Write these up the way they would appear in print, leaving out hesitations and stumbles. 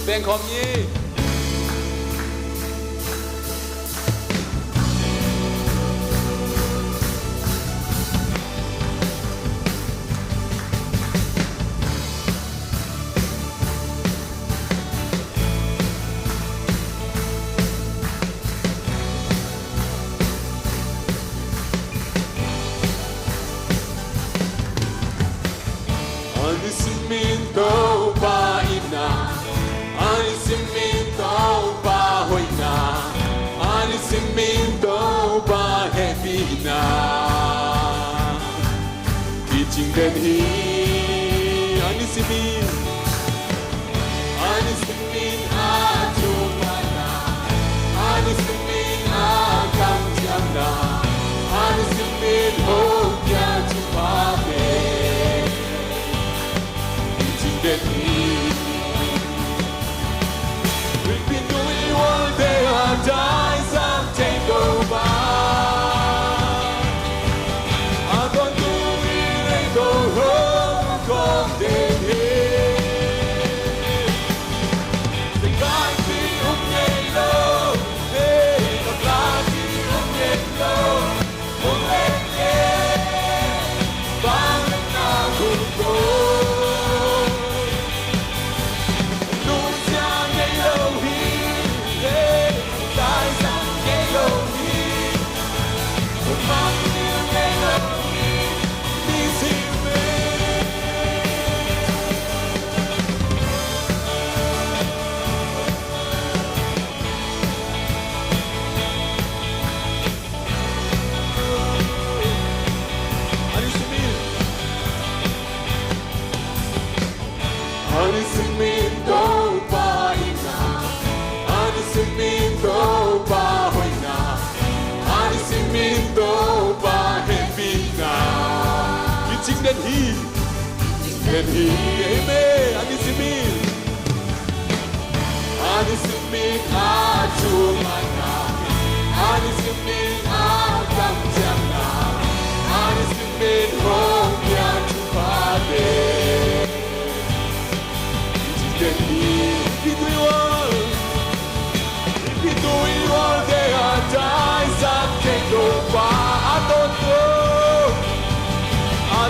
Ben Komyi Anisiminto pa ina Anisiminto pa hoina Anisiminto pa hebina Teaching them he Anisimin Anisimin atumana Anisimin akamtiana Anisimin hokya chupame that we've been doing one day our days and take over. I don't do it and go home, come day. The guy be yellow, hey, the black be yellow, bang now go. Anisiminto pa ina Anisiminto pa hoina Anisiminto pa hebina Teaching that he Amen Anisimin Anisimin achumana Anisimin akamtiana Anisimin hokya chupade If you do it all day our days and take over. I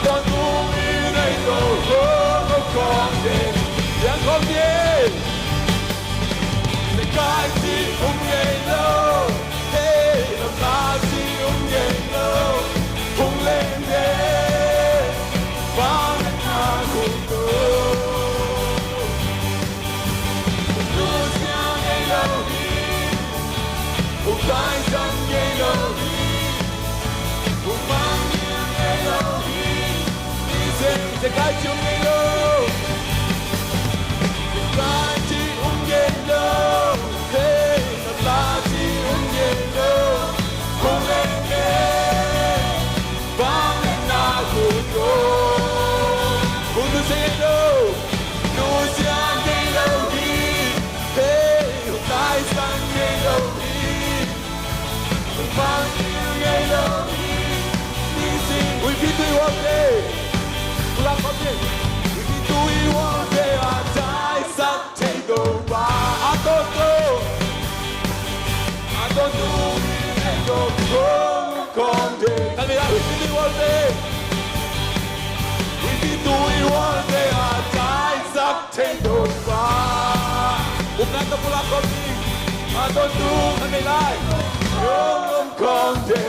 don't know it ain't no home come in. Young come in. The guy see yellow. Hey, the guy see yellow. Lende. Guys on Elohim, Umang Elohim, the guys on Elohim, the guys on Elohim, hey, the guys on Elohim, Kumenge, Bangna Kudo, Kudo Elohim, Lucian Elohim, hey, the guys on Elohim. We can do it one day. We can do it one day. Our days are take over. I don't know. We go come day. Tell me that we can do it one day. We can do it one day. Our days are take over. Umnata pula kami. I don't know. Tell me like. Come day.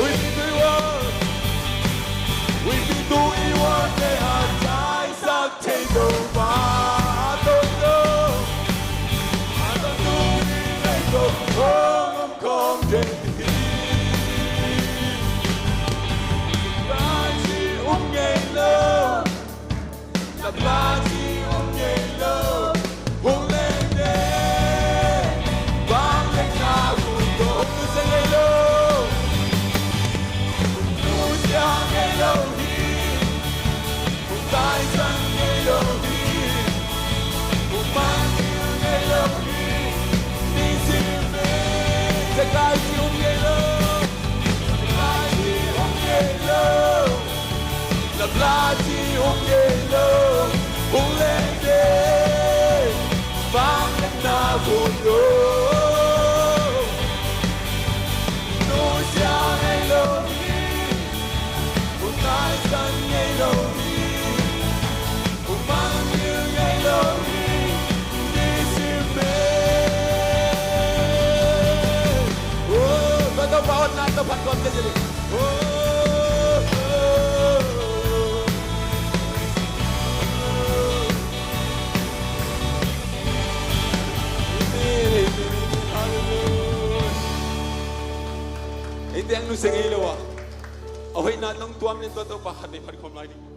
We can do it. We can do it one day, our days are take over. I don't know if they go home, come day. La plagi yellow, Hulende, Bang na Kudo, Yellow, Lucian Elohim, Tyson Elohim, Umang Elohim, Nizime, the guys yellow, the plagi yellow, Hulende, Bang na pat kon jadi Itu yang nu sengilo wa. Ahoy na tong tuam nin to pa hat ni pat khom lai ni.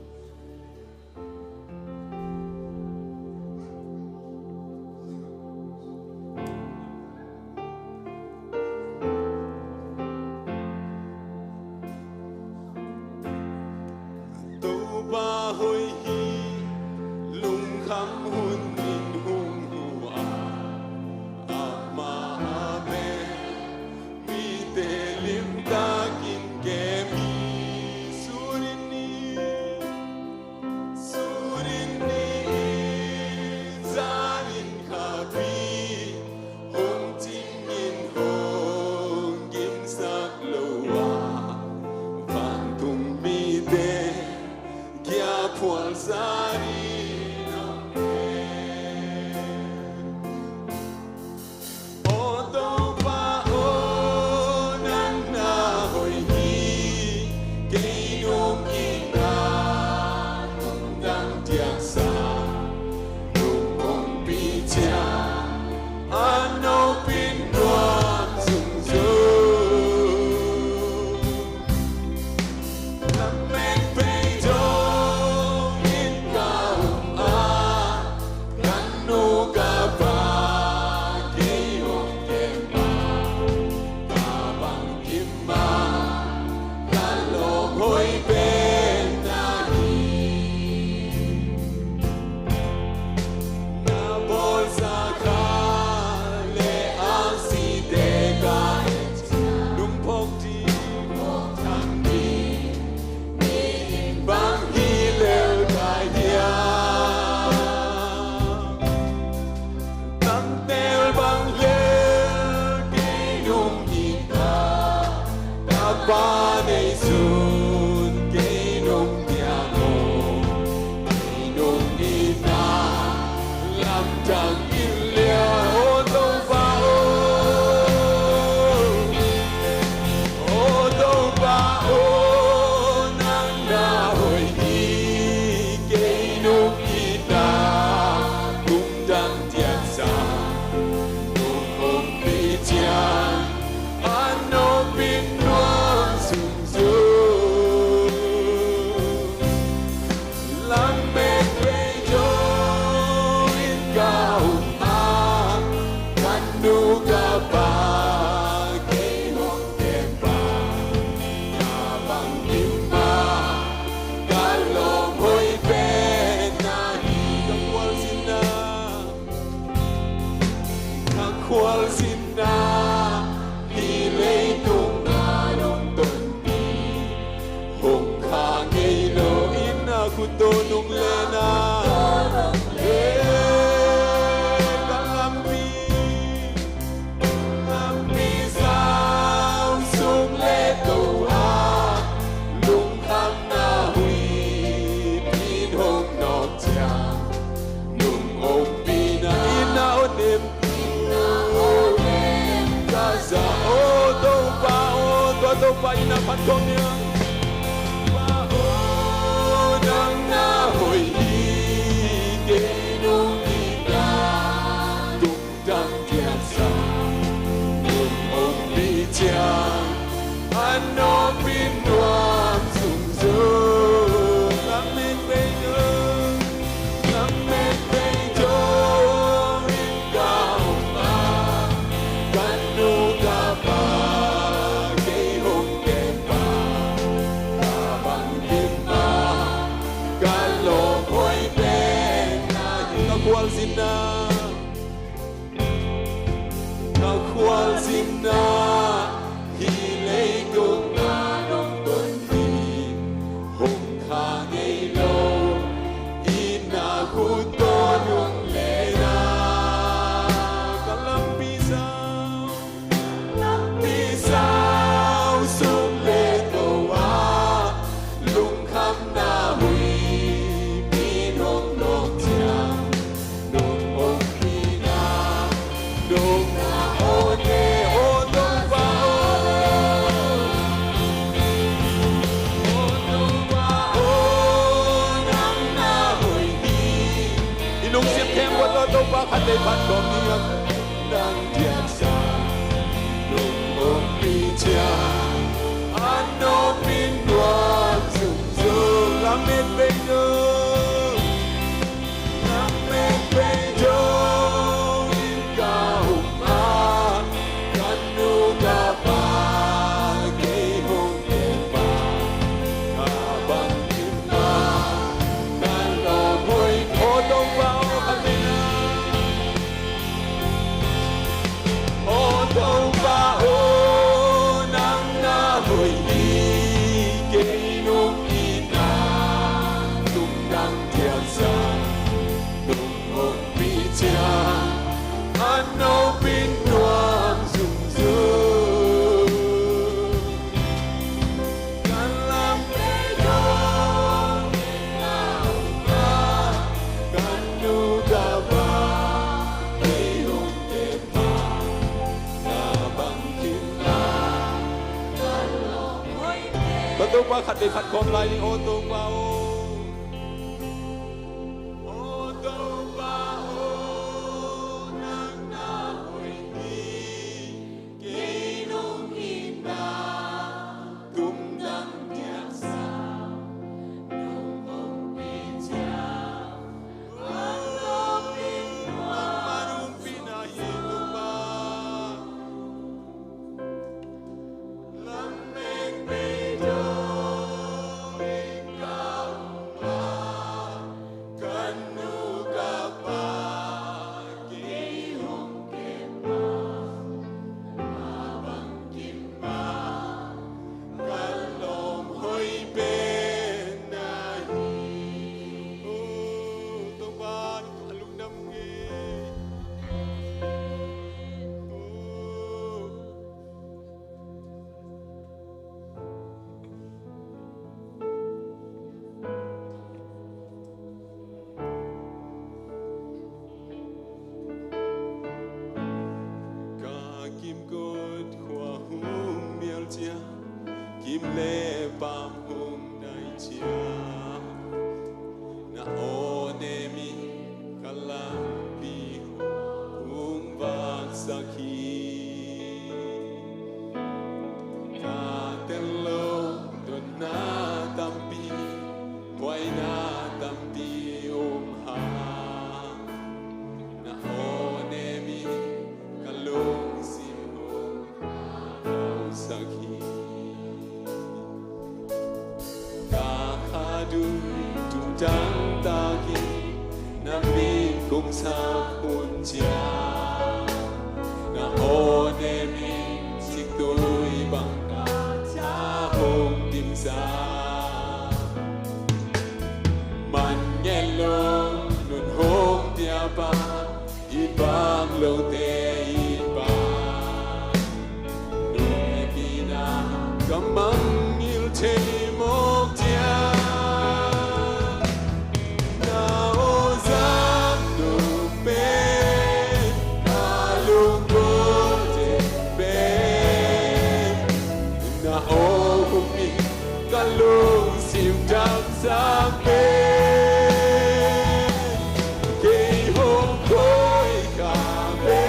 để phát con niệm đang thiệt xa đúng một vị cha anh nó bin đoan dùng dù làm nên bên nơi làm nên bên đôi cao mà kan nu dapat Tung ba khát để phát con lại đi ô tung ba ô tung ba ô nang na hồi đi kỹ nung in na tung đăng nhạc sao nung hồng pin cha nung pin hoa nung pin na tung ba làm mình bây giờ kim lê bám hôm đại chia na ô nê mi kalam bi hung vang sakhi ta tên lâu đồn na tampi quay na tampi ha na ô nê mi kalung sim hung sakhi Trắng ta khi nam mi cùng sao hôn chia na ô nê mi xích tôi bằng cả cha hôm tim xa man nghe lông nôn hôm tia ba ít bang lâu tê ít ba nôn kỳ na cầm mang yêu thế một tia kalung sim dam sampe ke hong koi ka be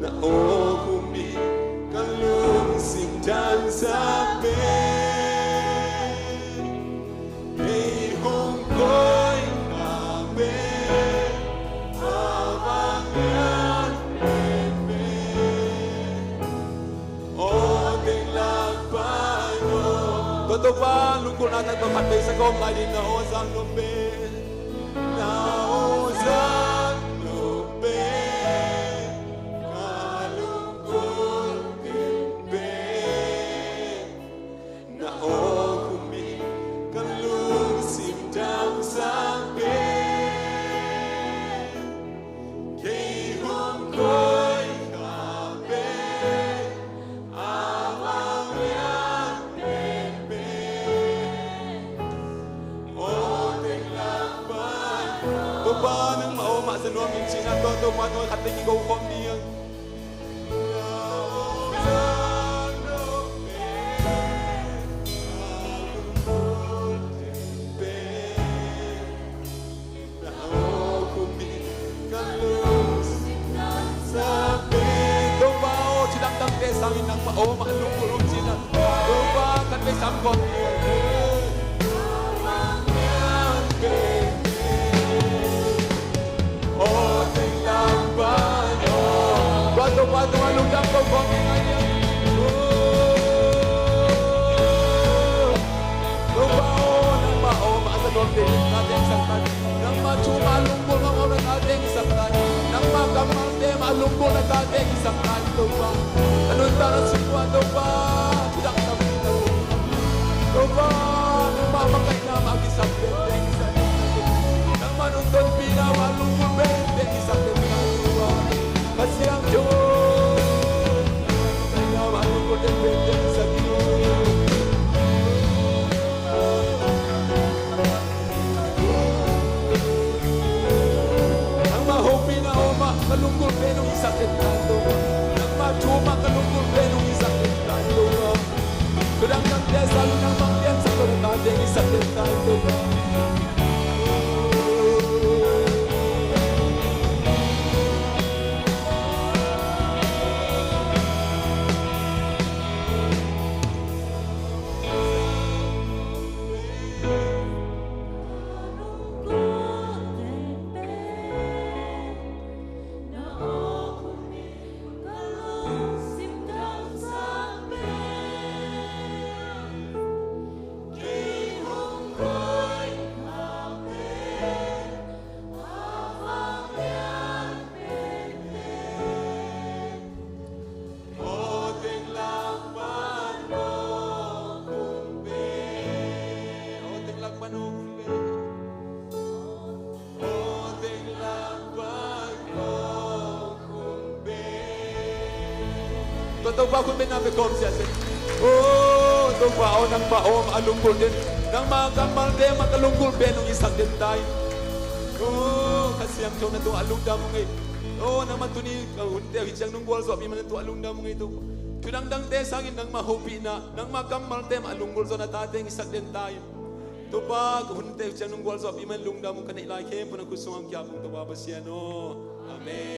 na okumi kalung singdan sabi kay hong ko'y kabe habang yan bebe o tinglang paano totoo ba lungkol natin mamatay sa kumay din na osang lumbe na osang lumbe kalungkol kimbe na okumi kalung simdang sabi kay hong ko'y kabe awang yan bebe o tinglang ba to ba nang maoma sa nuaming sinato to mano kating ikaw kong niyang sangin ng mao maalungkulong sila tuba kan may sambot o tinglang ba no bato alundang ko kong ngayon tuba o ng mao maasalon din natin saktan nang machuma lungkol ng oras natin saktan nang magamal din maalungkol ng natin saktan tuba anong tarang sitwado ba? Tidak kami tahu. Ito ba? Nagmamakay na mag-isang bente, isang bente. Nang manuntun pinamalungkul bente, isang bente. Kasi ang Diyos, kaya malungkul ng bente, isang Diyos. Ang mahopi na oma, malungkul benong isang bente. Cuma kalungkul benong isang tentado ba Kudang ng desa lunang mangdian sa koratadeng isang tentado ba Totoo ba kung may nabikom siya? Oh, ito bao ng bao, maalungkol din. Nang magamal din, makalungkol din ng isang din tayo. Oh, kasi ang tiyong na ito, alungda mo ngayon. Oh, naman ito ni, kahunti, siyang nung buwal, so, amin ito, alungda mo ngayon ito. Kunang te, sangin nang mahupi na, nang magamal din, maalungkol so, natateng isang din tayo. Ito ba, kahunti, siyang nung buwal, so, amin lungda mo kanilay, kaya po nagkusong ang kiyapong ito, babasyan, oh. Amen.